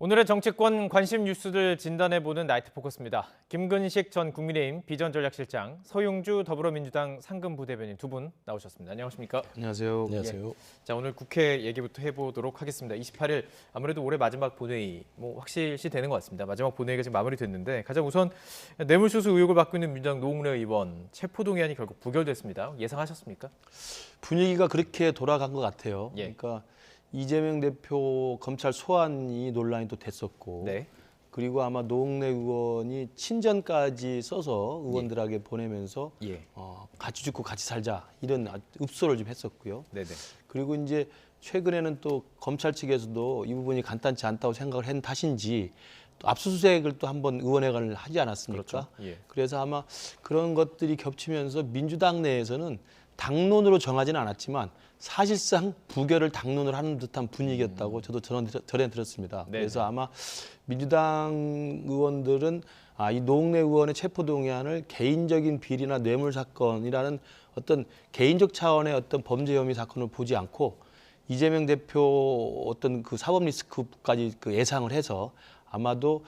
오늘의 정치권 관심 뉴스들 진단해보는 나이트 포커스입니다. 김근식 전 국민의힘 비전전략실장, 서용주 더불어민주당 상근부대변인 두 분 나오셨습니다. 안녕하십니까? 안녕하세요. 안녕하세요. 자, 오늘 국회 얘기부터 해보도록 하겠습니다. 28일 아무래도 올해 마지막 본회의 확실시 되는 것 같습니다. 마지막 본회의가 지금 마무리됐는데 가장 우선 뇌물수수 의혹을 받고 있는 민주당 노웅래 의원 체포동의안이 결국 부결됐습니다. 예상하셨습니까? 분위기가 그렇게 돌아간 것 같아요. 예. 그러니까 이재명 대표 검찰 소환이 논란이 또 됐었고, 네. 그리고 아마 노웅래 의원이 친전까지 써서 의원들에게 보내면서 예. 같이 죽고 같이 살자 이런 읍소를 좀 했었고요. 네네. 그리고 이제 최근에는 또 검찰 측에서도 이 부분이 간단치 않다고 생각을 한 탓인지 또 압수수색을 또 한번 의원회관을 하지 않았습니까? 그렇죠. 예. 그래서 아마 그런 것들이 겹치면서 민주당 내에서는 당론으로 정하지는 않았지만 사실상 부결을 당론으로 하는 듯한 분위기였다고 저도 전에 들었습니다. 네네. 그래서 아마 민주당 의원들은 이 노웅래 의원의 체포동의안을 개인적인 비리나 뇌물 사건이라는 어떤 개인적 차원의 어떤 범죄 혐의 사건을 보지 않고 이재명 대표 어떤 그 사법 리스크까지 예상을 해서 아마도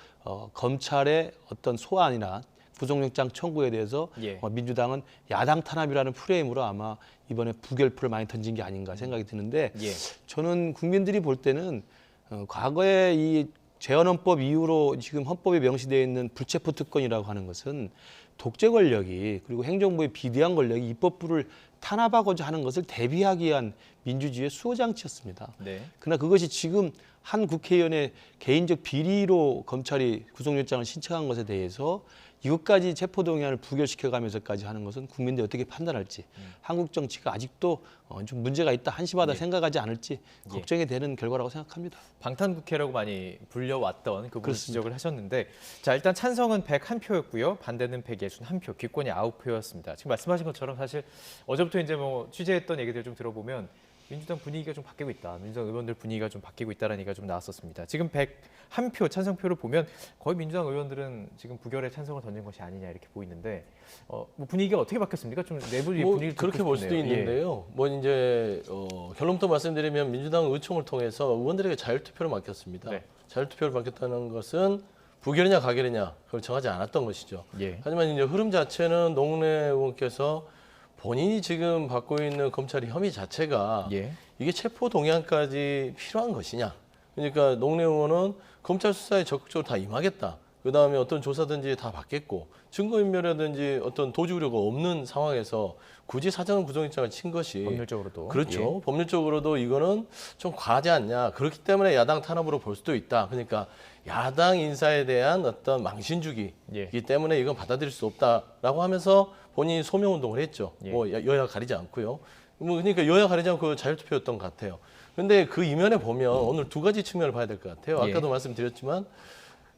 검찰의 어떤 소환이나 구속영장 청구에 대해서 예. 민주당은 야당 탄압이라는 프레임으로 아마 이번에 부결표를 많이 던진 게 아닌가 생각이 드는데 예. 저는 국민들이 볼 때는 과거에 이 재헌헌법 이후로 지금 헌법에 명시되어 있는 불체포 특권이라고 하는 것은 독재 권력이 그리고 행정부의 비대한 권력이 입법부를 탄압하고자 하는 것을 대비하기 위한 민주주의의 수호장치였습니다. 네. 그러나 그것이 지금 한 국회의원의 개인적 비리로 검찰이 구속영장을 신청한 것에 대해서 이것까지 체포동의안을 부결시켜가면서까지 하는 것은 국민들이 어떻게 판단할지 한국 정치가 아직도 좀 문제가 있다 한심하다 생각하지 않을지 걱정이 되는 결과라고 생각합니다. 방탄국회라고 많이 불려왔던 그 부분 그렇습니다. 지적을 하셨는데 자 일단 찬성은 101표였고요. 반대는 161표, 기권이 9표였습니다. 지금 말씀하신 것처럼 사실 어제부터 이제 취재했던 얘기들 좀 들어보면 민주당 분위기가 좀 바뀌고 있다. 민주당 의원들 분위기가 좀 바뀌고 있다는 얘기가 좀 나왔었습니다. 지금 101표 찬성표를 보면 거의 민주당 의원들은 지금 부결에 찬성을 던진 것이 아니냐 이렇게 보이는데 분위기가 어떻게 바뀌었습니까? 좀 내부 분위기 그렇게 볼 수도 있는데요. 이제 결론부터 말씀드리면 민주당 의총을 통해서 의원들에게 자율투표를 맡겼습니다. 네. 자율투표를 맡겼다는 것은 부결이냐 가결이냐 그걸 정하지 않았던 것이죠. 예. 하지만 이제 흐름 자체는 노웅래 의원께서 본인이 지금 받고 있는 검찰의 혐의 자체가 예. 이게 체포 동의안까지 필요한 것이냐. 그러니까 노웅래 의원은 검찰 수사에 적극적으로 다 임하겠다. 그다음에 어떤 조사든지 다 받겠고 증거인멸이라든지 어떤 도주 우려가 없는 상황에서 굳이 사전 구속영장을 친 것이 법률적으로도 그렇죠. 법률적으로도 이거는 좀 과하지 않냐. 그렇기 때문에 야당 탄압으로 볼 수도 있다. 그러니까 야당 인사에 대한 어떤 망신주기이기 때문에 이건 받아들일 수 없다라고 하면서 본인이 소명운동을 했죠. 예. 여야 가리지 않고요. 그러니까 여야 가리지 않고 자율투표였던 것 같아요. 근데 그 이면에 보면 오늘 두 가지 측면을 봐야 될 것 같아요. 아까도 말씀드렸지만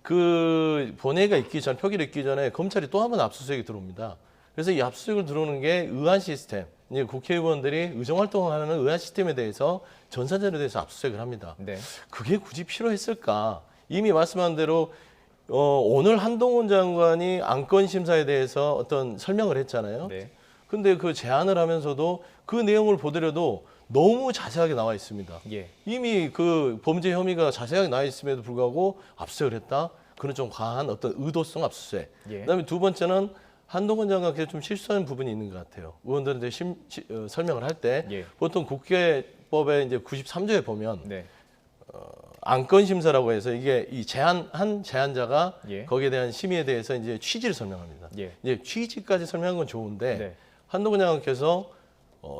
그 본회의가 있기 전, 표결이 있기 전에 검찰이 또 한 번 압수수색이 들어옵니다. 그래서 이 압수수색을 들어오는 게 의안 시스템, 이제 국회의원들이 의정활동을 하는 의안 시스템에 대해서 전산전에 대해서 압수수색을 합니다. 네. 그게 굳이 필요했을까? 이미 말씀한 대로 오늘 한동훈 장관이 안건 심사에 대해서 어떤 설명을 했잖아요. 네. 근데 그 제안을 하면서도 그 내용을 보더라도 너무 자세하게 나와 있습니다. 예. 이미 그 범죄 혐의가 자세하게 나와 있음에도 불구하고 압수수색을 했다. 그런 좀 과한 어떤 의도성 압수수색. 예. 그다음에 두 번째는 한동훈 장관께서 좀 실수하는 부분이 있는 것 같아요. 의원들한테 설명을 할 때 예. 보통 국회법의 이제 93조에 보면 네. 안건 심사라고 해서 이게 이 제안자가 예. 거기에 대한 심의에 대해서 이제 취지를 설명합니다. 예. 이제 취지까지 설명한 건 좋은데 네. 한동훈 장관께서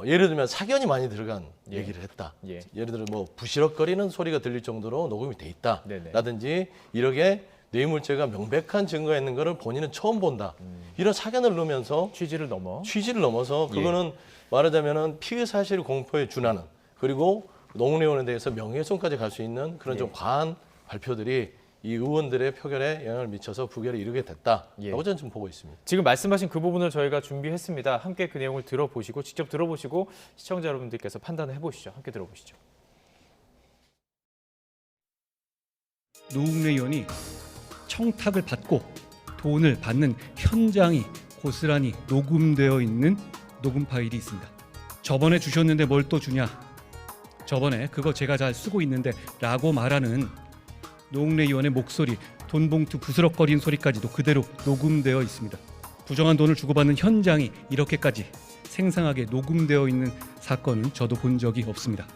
예를 들면 사견이 많이 들어간 예. 얘기를 했다. 예. 예를 들어 부시럭거리는 소리가 들릴 정도로 녹음이 돼 있다. 네네. 라든지 이렇게 뇌물죄가 명백한 증거가 있는 거를 본인은 처음 본다. 이런 사견을 넣으면서 취지를 넘어서 그거는 말하자면은 피의 사실 공포에 준하는 그리고 노웅래 의원에 대해서 명예훼손까지 갈 수 있는 그런 좀 과한 발표들이 이 의원들의 표결에 영향을 미쳐서 부결에 이르게 됐다라고 저는 좀 보고 있습니다. 지금 말씀하신 그 부분을 저희가 준비했습니다. 함께 그 내용을 들어보시고 직접 들어보시고 시청자 여러분들께서 판단을 해보시죠. 함께 들어보시죠. 노웅래 의원이 청탁을 받고 돈을 받는 현장이 고스란히 녹음되어 있는 녹음 파일이 있습니다. 저번에 주셨는데 뭘 또 주냐? 저번에 그거 제가 잘 쓰고 있는데 라고 말하는 노웅래 의원의 목소리, 돈봉투 부스럭거리는 소리까지도 그대로 녹음되어 있습니다. 부정한 돈을 주고받는 현장이 이렇게까지 생생하게 녹음되어 있는 사건은 저도 본 적이 없습니다.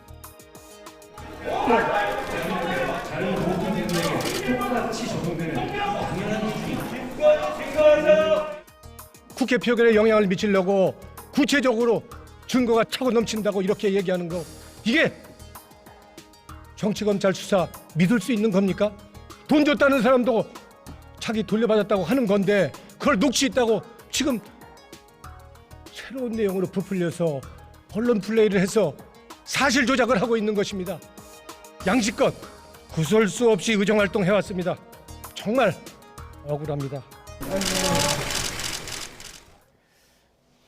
국회 표결에 영향을 미치려고 구체적으로 증거가 차고 넘친다고 이렇게 얘기하는 거, 이게 정치검찰 수사 믿을 수 있는 겁니까? 돈 줬다는 사람도 자기 돌려받았다고 하는 건데 그걸 녹취했다고 지금 새로운 내용으로 부풀려서 언론 플레이를 해서 사실 조작을 하고 있는 것입니다. 양심껏 구설수 없이 의정활동 해왔습니다. 정말 억울합니다.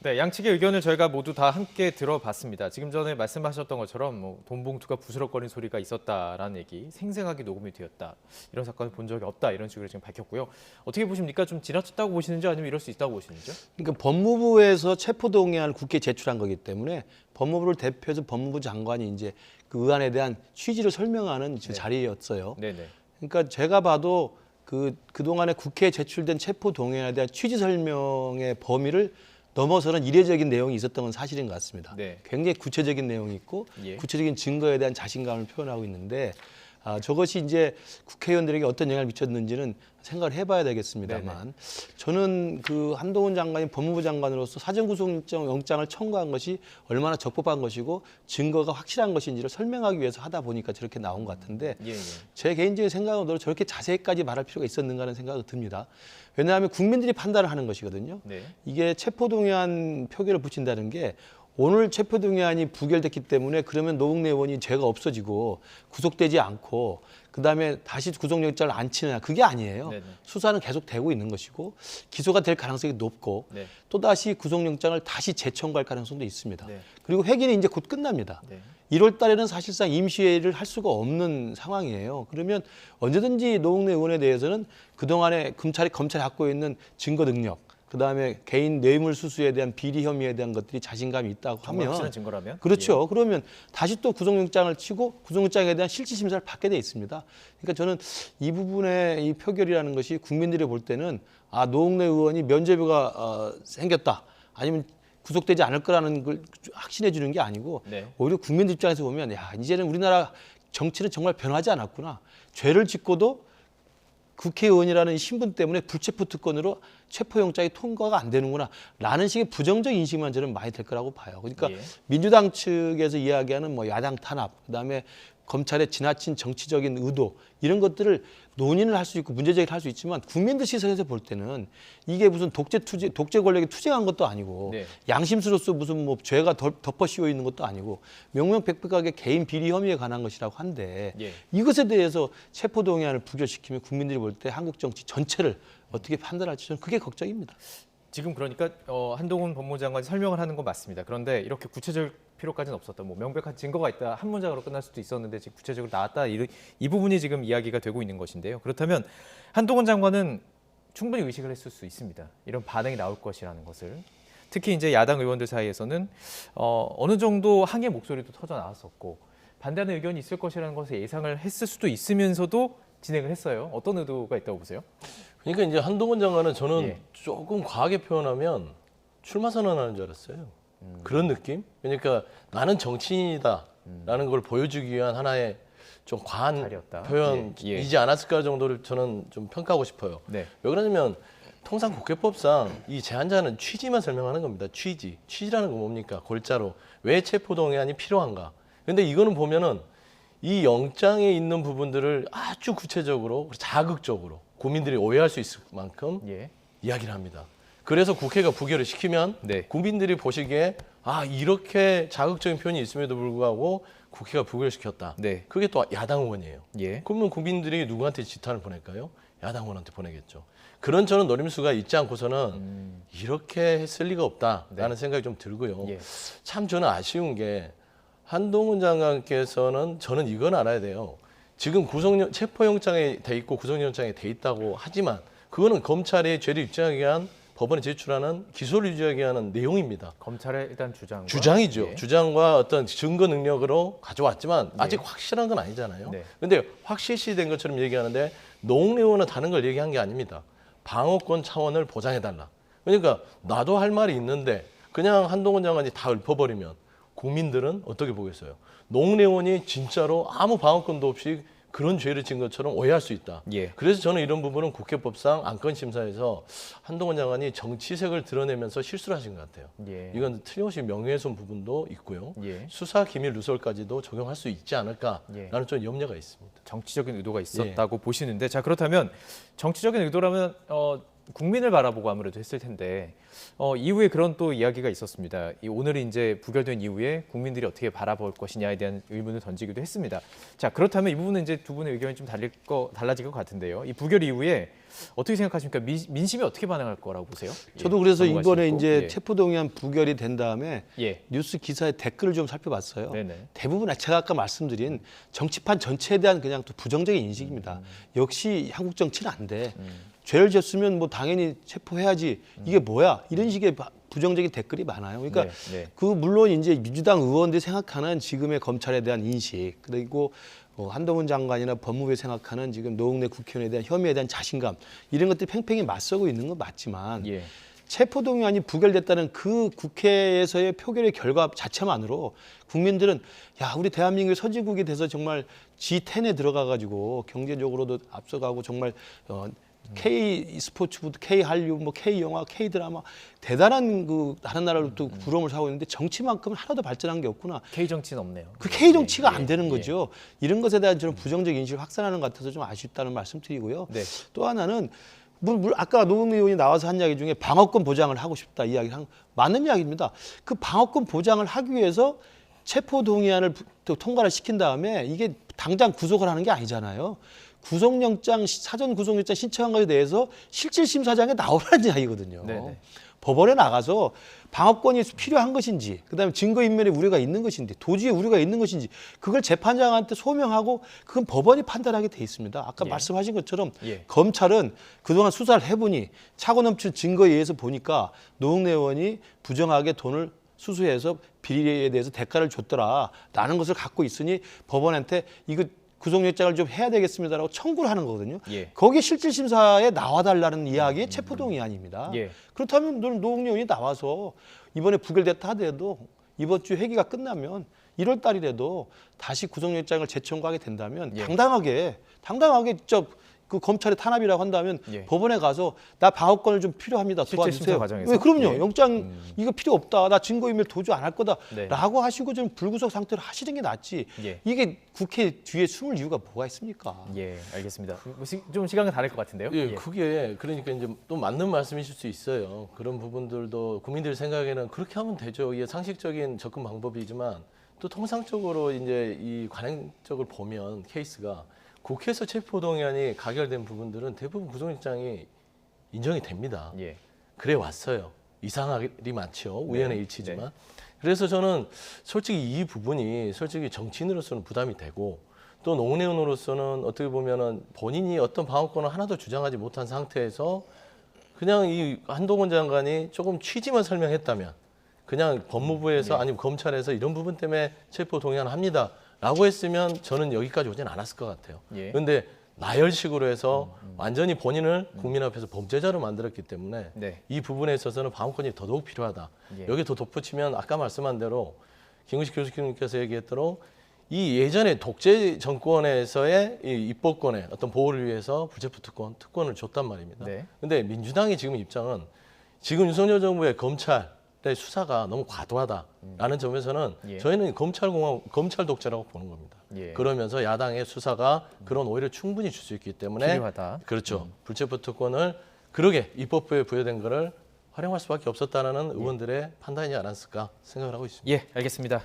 네, 양측의 의견을 저희가 모두 다 함께 들어봤습니다. 지금 전에 말씀하셨던 것처럼 뭐 돈봉투가 부스럭거리는 소리가 있었다라는 얘기, 생생하게 녹음이 되었다. 이런 사건을 본 적이 없다. 이런 식으로 지금 밝혔고요. 어떻게 보십니까? 좀 지나쳤다고 보시는지 아니면 이럴 수 있다고 보시는지요? 그러니까 법무부에서 체포동의안을 국회에 제출한 거기 때문에 법무부를 대표해서 법무부 장관이 이제 그 의안에 대한 취지를 설명하는 자리였어요. 네네. 그러니까 제가 봐도 그동안에 국회에 제출된 체포동의안에 대한 취지 설명의 범위를 넘어서는 이례적인 내용이 있었던 건 사실인 것 같습니다. 네. 굉장히 구체적인 내용이 있고 예. 구체적인 증거에 대한 자신감을 표현하고 있는데 저것이 이제 국회의원들에게 어떤 영향을 미쳤는지는 생각을 해봐야 되겠습니다만 저는 그 한동훈 장관이 법무부 장관으로서 사전구속영장을 청구한 것이 얼마나 적법한 것이고 증거가 확실한 것인지를 설명하기 위해서 하다 보니까 저렇게 나온 것 같은데 예. 제 개인적인 생각으로 저렇게 자세히까지 말할 필요가 있었는가 하는 생각이 듭니다. 왜냐하면 국민들이 판단을 하는 것이거든요. 네. 이게 체포동의안 표결을 붙인다는 게 오늘 체포동의안이 부결됐기 때문에 그러면 노웅래 의원이 죄가 없어지고 구속되지 않고 그다음에 다시 구속영장을 안 치느냐, 그게 아니에요. 네네. 수사는 계속 되고 있는 것이고 기소가 될 가능성이 높고 네. 또다시 구속영장을 다시 재청구할 가능성도 있습니다. 네. 그리고 회기는 이제 곧 끝납니다. 네. 1월 달에는 사실상 임시회의를 할 수가 없는 상황이에요. 그러면 언제든지 노웅래 의원에 대해서는 그동안에 검찰이 갖고 있는 증거 능력, 그다음에 개인 뇌물 수수에 대한 비리 혐의에 대한 것들이 자신감이 있다고 정말 하면 확실한 증거라면? 그렇죠. 그러면 다시 또 구속영장을 치고 구속영장에 대한 실질 심사를 받게 돼 있습니다. 그러니까 저는 이 부분의 이 표결이라는 것이 국민들이 볼 때는 노웅래 의원이 면죄부가 생겼다, 아니면 구속되지 않을 거라는 걸 확신해 주는 게 아니고 네. 오히려 국민들 입장에서 보면 이제는 우리나라 정치는 정말 변하지 않았구나. 죄를 짓고도 국회의원이라는 신분 때문에 불체포 특권으로 체포영장이 통과가 안 되는구나 라는 식의 부정적 인식만 저는 많이 될 거라고 봐요. 그러니까 예. 민주당 측에서 이야기하는 뭐 야당 탄압, 그다음에 검찰의 지나친 정치적인 의도, 이런 것들을 논의를 할 수 있고 문제제기를 할 수 있지만 국민들 시선에서 볼 때는 이게 무슨 독재 권력에 투쟁한 것도 아니고 네. 양심스러워서 무슨 뭐 죄가 덮어 씌워 있는 것도 아니고 명명백백하게 개인 비리 혐의에 관한 것이라고 한데 예. 이것에 대해서 체포동의안을 부결시키면 국민들이 볼 때 한국 정치 전체를 어떻게 판단할지 저는 그게 걱정입니다. 지금 그러니까 한동훈 법무부 장관이 설명을 하는 건 맞습니다. 그런데 이렇게 구체적 필요까지는 없었다. 뭐 명백한 증거가 있다. 한 문장으로 끝날 수도 있었는데 지금 구체적으로 나왔다. 이 부분이 지금 이야기가 되고 있는 것인데요. 그렇다면 한동훈 장관은 충분히 의식을 했을 수 있습니다. 이런 반응이 나올 것이라는 것을. 특히 이제 야당 의원들 사이에서는 어느 정도 항의 목소리도 터져 나왔었고 반대하는 의견이 있을 것이라는 것을 예상을 했을 수도 있으면서도 진행을 했어요. 어떤 의도가 있다고 보세요? 그러니까 이제 한동훈 장관은 저는 예. 조금 과하게 표현하면 출마 선언하는 줄 알았어요. 그런 느낌? 그러니까 나는 정치인이다라는 걸 보여주기 위한 하나의 좀 과한 자리였다. 표현이지 않았을까 정도를 저는 좀 평가하고 싶어요. 네. 왜 그러냐면 통상 국회법상 이 제한자는 취지만 설명하는 겁니다. 취지라는 건 뭡니까? 골자로 왜 체포동의안이 필요한가? 근데 이거는 보면은 이 영장에 있는 부분들을 아주 구체적으로 자극적으로 국민들이 오해할 수 있을 만큼 예. 이야기를 합니다. 그래서 국회가 부결을 시키면 네. 국민들이 보시기에 이렇게 자극적인 표현이 있음에도 불구하고 국회가 부결시켰다. 네. 그게 또 야당 의원이에요. 예. 그러면 국민들이 누구한테 지탄을 보낼까요? 야당 의원한테 보내겠죠. 그런 저는 노림수가 있지 않고서는 이렇게 했을 리가 없다라는 생각이 좀 들고요. 예. 참 저는 아쉬운 게 한동훈 장관께서는 저는 이건 알아야 돼요. 지금 체포영장에 돼 있고 구속영장에 돼 있다고 하지만 그거는 검찰이 죄를 입증하기 위한 법원에 제출하는 기소를 유지하게 하는 내용입니다. 검찰의 일단 주장이죠. 예. 주장과 어떤 증거 능력으로 가져왔지만 예. 아직 확실한 건 아니잖아요. 네. 근데 확실시된 것처럼 얘기하는데 노웅래 의원은 다른 걸 얘기한 게 아닙니다. 방어권 차원을 보장해달라. 그러니까 나도 할 말이 있는데 그냥 한동훈 장관이 다 읊어버리면 국민들은 어떻게 보겠어요? 노웅래 의원이 진짜로 아무 방어권도 없이 그런 죄를 진 것처럼 오해할 수 있다. 예. 그래서 저는 이런 부분은 국회법상 안건심사에서 한동훈 장관이 정치색을 드러내면서 실수를 하신 것 같아요. 예. 이건 틀림없이 명예훼손 부분도 있고요. 예. 수사 기밀 누설까지도 적용할 수 있지 않을까라는 예. 좀 염려가 있습니다. 정치적인 의도가 있었다고 보시는데, 자 그렇다면 정치적인 의도라면 국민을 바라보고 아무래도 했을 텐데 이후에 그런 또 이야기가 있었습니다. 오늘 이제 부결된 이후에 국민들이 어떻게 바라볼 것이냐에 대한 의문을 던지기도 했습니다. 자 그렇다면 이 부분은 이제 두 분의 의견이 좀 달라질 것 같은데요. 이 부결 이후에 어떻게 생각하십니까? 민심이 어떻게 반응할 거라고 보세요? 저도 그래서 넘어갈 수 이번에 있고. 이제 예. 체포동의안 부결이 된 다음에 예. 뉴스 기사의 댓글을 좀 살펴봤어요. 네네. 대부분 제가 아까 말씀드린 정치판 전체에 대한 그냥 또 부정적인 인식입니다. 역시 한국 정치는 안 돼. 죄를 졌으면 뭐 당연히 체포해야지. 이게 뭐야? 이런 식의 부정적인 댓글이 많아요. 그러니까 네, 네. 그 물론 이제 민주당 의원들이 생각하는 지금의 검찰에 대한 인식, 그리고 한동훈 장관이나 법무부에 생각하는 지금 노웅래 국회의원에 대한 혐의에 대한 자신감, 이런 것들이 팽팽히 맞서고 있는 건 맞지만 예. 체포동의안이 부결됐다는 그 국회에서의 표결의 결과 자체만으로 국민들은 야, 우리 대한민국이 선진국이 돼서 정말 G10에 들어가가지고 경제적으로도 앞서가고 정말 K 스포츠부터 K 한류, 뭐 K 영화, K 드라마 대단한 그 다른 나라로부터 부러움을 사고 있는데 정치만큼은 하나도 발전한 게 없구나. K 정치는 없네요. 그 K 정치가 예, 안 되는 예. 거죠. 이런 것에 대한 저는 부정적 인식을 확산하는 것 같아서 좀 아쉽다는 말씀드리고요. 네. 또 하나는 아까 노웅래 의원이 나와서 한 이야기 중에 방어권 보장을 하고 싶다 이야기를 한 맞는 이야기입니다. 그 방어권 보장을 하기 위해서 체포동의안을 통과를 시킨 다음에 이게 당장 구속을 하는 게 아니잖아요. 구속영장 사전 구속영장 신청한 것에 대해서 실질심사장에 나오라는 이야기거든요. 네네. 법원에 나가서 방어권이 필요한 것인지, 그다음에 증거인멸의 우려가 있는 것인지, 도주의 우려가 있는 것인지 그걸 재판장한테 소명하고 그건 법원이 판단하게 돼 있습니다. 아까 예. 말씀하신 것처럼 예. 검찰은 그동안 수사를 해보니 차고 넘치는 증거에 의해서 보니까 노웅래 의원이 부정하게 돈을 수수해서 비리에 대해서 대가를 줬더라라는 것을 갖고 있으니 법원한테 이거 구속영장을 좀 해야 되겠습니다라고 청구를 하는 거거든요. 예. 거기에 실질심사에 나와달라는 이야기의 체포동의안입니다. 예. 그렇다면 노웅래 의원이 나와서 이번에 부결됐다 하더라도 이번 주 회기가 끝나면 1월 달이라도 다시 구속영장을 재청구하게 된다면 예. 당당하게 그 검찰의 탄압이라고 한다면 예. 법원에 가서 나 방어권을 좀 필요합니다. 실제 도와주세요. 심사 과정에서? 왜 그럼요. 예. 영장 이거 필요 없다. 나 증거인멸 도주 안 할 네. 거다라고 하시고 좀 불구속 상태로 하시는 게 낫지. 예. 이게 국회 뒤에 숨을 이유가 뭐가 있습니까? 예, 알겠습니다. 좀 시간은 다를 것 같은데요. 예, 그게 그러니까 이제 또 맞는 말씀이실 수 있어요. 그런 부분들도 국민들 생각에는 그렇게 하면 되죠. 이게 상식적인 접근 방법이지만 또 통상적으로 이제 이 관행적으로 보면 케이스가 국회에서 체포동의안이 가결된 부분들은 대부분 구속영장이 인정이 됩니다. 예. 그래 왔어요. 이상하리 많죠. 우연의 일치지만. 그래서 저는 솔직히 이 부분이 솔직히 정치인으로서는 부담이 되고 또 노웅래 의원으로서는 어떻게 보면은 본인이 어떤 방어권을 하나도 주장하지 못한 상태에서 그냥 이 한동훈 장관이 조금 취지만 설명했다면 그냥 법무부에서 아니면 검찰에서 이런 부분 때문에 체포 동의안 합니다라고 했으면 저는 여기까지 오진 않았을 것 같아요. 예. 그런데 나열식으로 해서 완전히 본인을 국민 앞에서 범죄자로 만들었기 때문에 네. 이 부분에 있어서는 방어권이 더더욱 필요하다. 예. 여기 더 덧붙이면 아까 말씀한 대로 김구식 교수님께서 얘기했도록 이 예전에 독재 정권에서의 이 입법권의 어떤 보호를 위해서 불체포 특권을 줬단 말입니다. 네. 근데 민주당의 지금 입장은 지금 윤석열 정부의 검찰의 수사가 너무 과도하다라는 점에서는 예. 저희는 검찰 독재라고 보는 겁니다. 예. 그러면서 야당의 수사가 그런 오해를 충분히 줄 수 있기 때문에 필요하다. 그렇죠. 불체포 특권을 그러게 입법부에 부여된 거를 활용할 수밖에 없었다는 의원들의 판단이지 않았을까 생각을 하고 있습니다. 예, 알겠습니다.